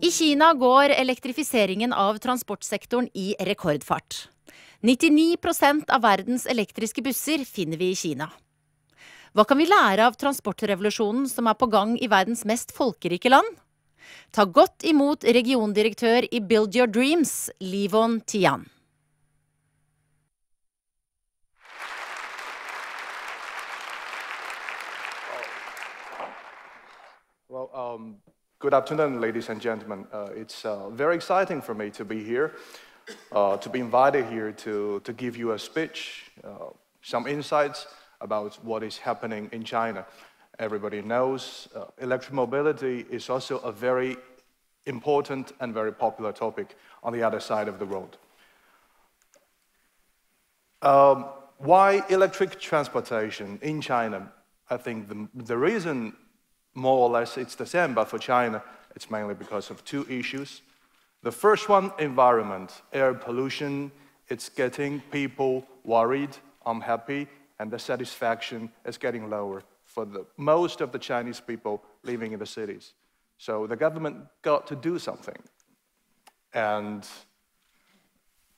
I Kina går elektrifiseringen av transportsektoren i rekordfart. 99% av verdens elektriske busser finner vi i Kina. Hva kan vi lære av transportrevolusjonen som er på gang i verdens mest folkerike land? Ta godt imot regiondirektør i Build Your Dreams, Leevon Tian. Good afternoon, ladies and gentlemen. It's very exciting for me to be here, to be invited here to give you a speech, some insights about what is happening in China. Everybody knows electromobility is also a very important and very popular topic on the other side of the world. Why electric transportation in China? I think the reason, more or less, it's the same, but for China, it's mainly because of two issues. The first one, environment, air pollution. It's getting people worried, unhappy, and the satisfaction is getting lower for most of the Chinese people living in the cities. So the government got to do something. And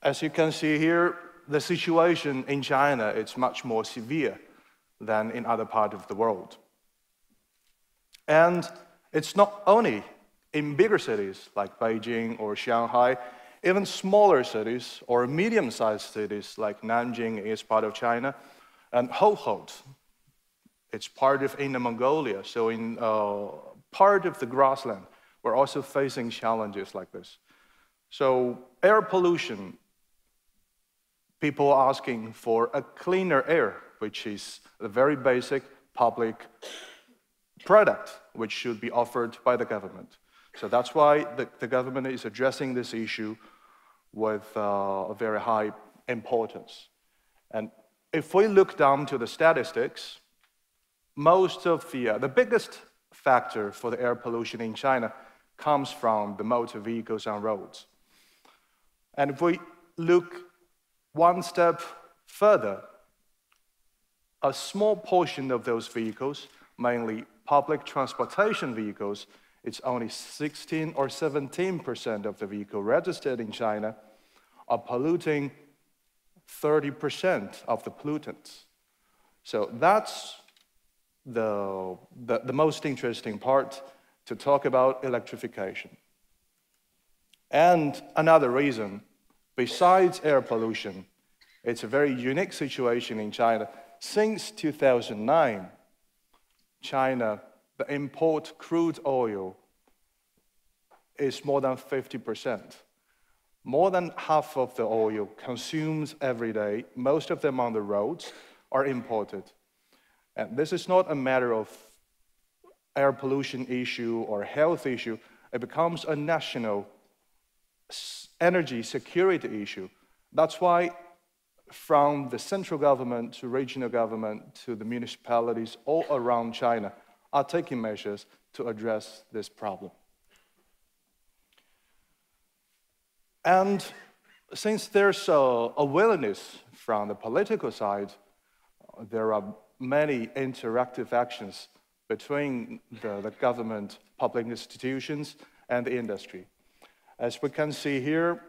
as you can see here, the situation in China is much more severe than in other parts of the world. And it's not only in bigger cities like Beijing or Shanghai, even smaller cities or medium-sized cities like Nanjing is part of China, and Hohhot, it's part of Inner Mongolia, so in part of the grassland, we're also facing challenges like this. So air pollution, people are asking for a cleaner air, which is a very basic public product which should be offered by the government. So that's why the government is addressing this issue with a very high importance. And if we look down to the statistics, most of the biggest factor for the air pollution in China comes from the motor vehicles on roads. And if we look one step further, a small portion of those vehicles, mainly public transportation vehicles, it's only 16 or 17% of the vehicle registered in China are polluting 30% of the pollutants. So that's the most interesting part to talk about electrification. And another reason, besides air pollution, it's a very unique situation in China. Since 2009, China, the import crude oil is more than 50%. More than half of the oil consumed every day, most of them on the roads, are imported. And this is not a matter of air pollution issue or health issue. It becomes a national energy security issue. That's why from the central government to regional government to the municipalities all around China are taking measures to address this problem. And since there's a willingness from the political side, there are many interactive actions between the government, public institutions, and the industry. As we can see here,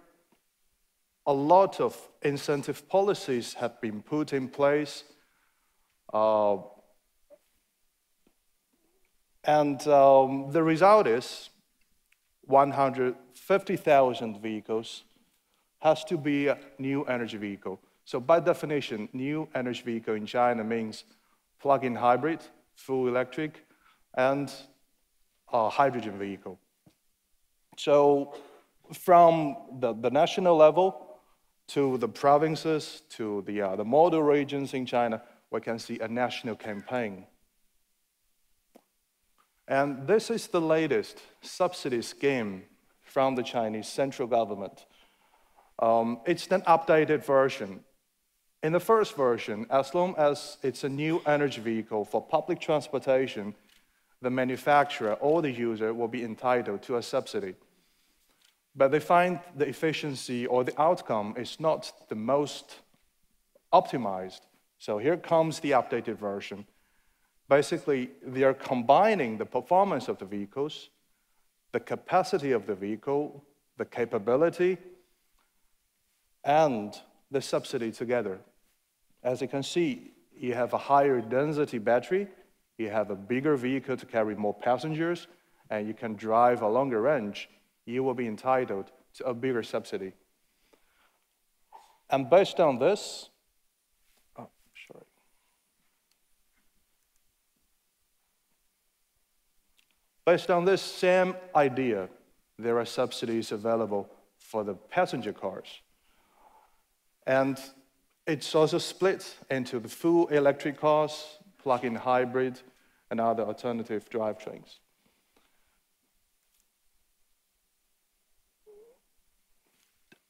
a lot of incentive policies have been put in place, and the result is 150,000 vehicles has to be a new energy vehicle. So by definition, new energy vehicle in China means plug-in hybrid, full electric, and a hydrogen vehicle. So from the national level to the provinces, to the model regions in China, we can see a national campaign. And this is the latest subsidy scheme from the Chinese central government. It's an updated version. In the first version, as long as it's a new energy vehicle for public transportation, the manufacturer or the user will be entitled to a subsidy. But they find the efficiency or the outcome is not the most optimized. So here comes the updated version. Basically, they are combining the performance of the vehicles, the capacity of the vehicle, the capability, and the subsidy together. As you can see, you have a higher density battery, you have a bigger vehicle to carry more passengers, and you can drive a longer range, you will be entitled to a bigger subsidy. And based on this, based on this same idea, there are subsidies available for the passenger cars. And it's also split into the full electric cars, plug-in hybrid, and other alternative drivetrains.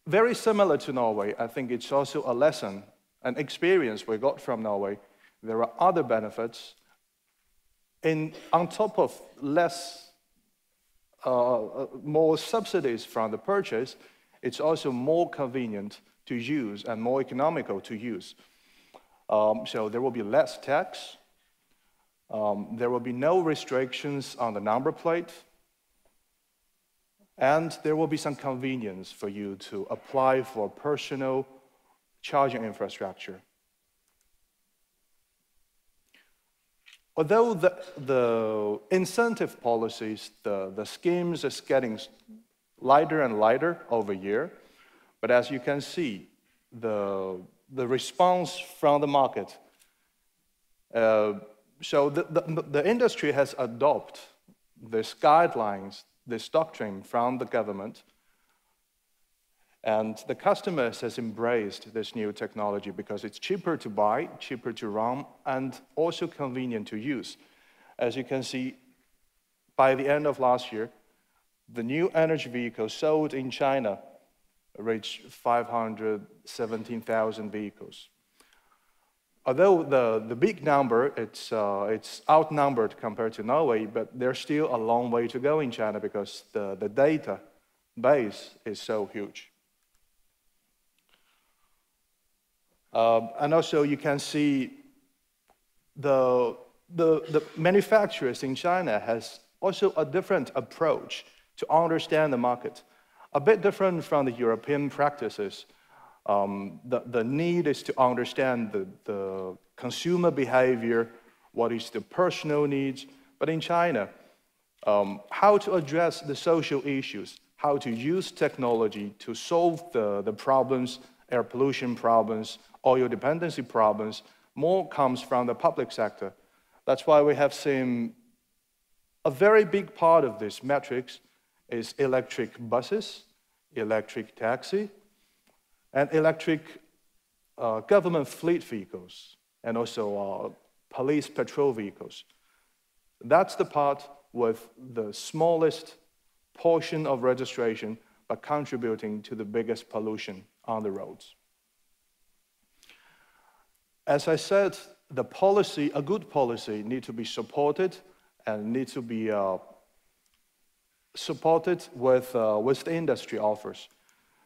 Very similar to Norway, I think it's also a lesson, an experience we got from Norway. There are other benefits. On top of more subsidies from the purchase, it's also more convenient to use and more economical to use. So there will be less tax. There will be no restrictions on the number plate. And there will be some convenience for you to apply for personal charging infrastructure. Although the incentive policies, the schemes is getting lighter and lighter over year, but as you can see, the response from the market, so the industry has adopted these guidelines, this doctrine from the government, and the customers has embraced this new technology because it's cheaper to buy, cheaper to run, and also convenient to use. As you can see, by the end of last year, the new energy vehicles sold in China reached 517,000 vehicles. Although the big number, it's outnumbered compared to Norway, but there's still a long way to go in China because the data base is so huge. And also you can see the manufacturers in China has also a different approach to understand the market, a bit different from the European practices. The need is to understand the consumer behavior, what is the personal needs. But in China, how to address the social issues, how to use technology to solve the problems, air pollution problems, oil dependency problems, more comes from the public sector. That's why we have seen a very big part of this matrix is electric buses, electric taxi, and electric government fleet vehicles, and also police patrol vehicles. That's the part with the smallest portion of registration, but contributing to the biggest pollution on the roads. As I said, the policy, a good policy, needs to be supported and needs to be supported with the industry offers.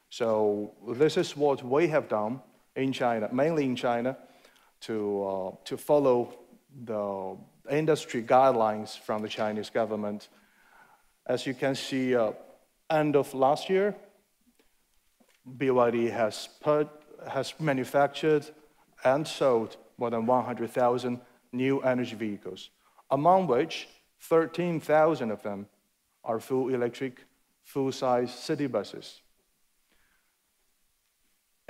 So this is what we have done in China, mainly in China, to follow the industry guidelines from the Chinese government. As you can see, end of last year, BYD has manufactured and sold more than 100,000 new energy vehicles, among which 13,000 of them are full electric, full-size city buses.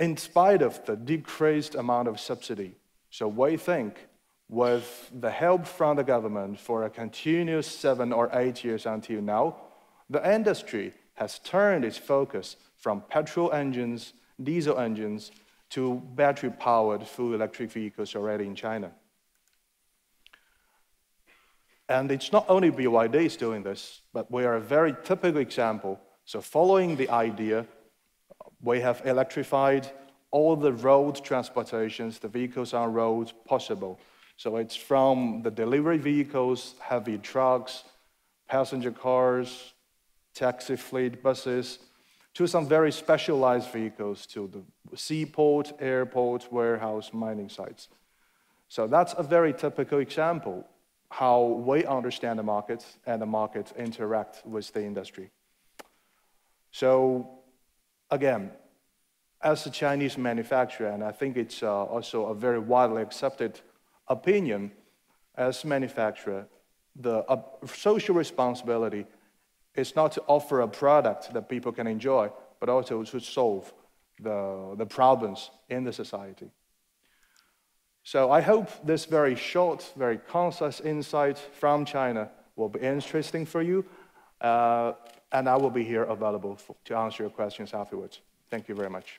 In spite of the decreased amount of subsidy, so we think with the help from the government for a continuous 7 or 8 years until now, the industry has turned its focus from petrol engines, diesel engines, to battery-powered full electric vehicles already in China. And it's not only BYD doing this, but we are a very typical example. So following the idea, we have electrified all the road transportations, the vehicles on roads possible. So it's from the delivery vehicles, heavy trucks, passenger cars, taxi fleet buses, to some very specialized vehicles, to the seaport, airport, warehouse, mining sites. So that's a very typical example. how we understand the markets and the markets interact with the industry. So again, as a Chinese manufacturer, and I think it's also a very widely accepted opinion, as a manufacturer, the social responsibility is not to offer a product that people can enjoy, but also to solve the problems in the society. So I hope this very short, very concise insight from China will be interesting for you, and I will be here available to answer your questions afterwards. Thank you very much.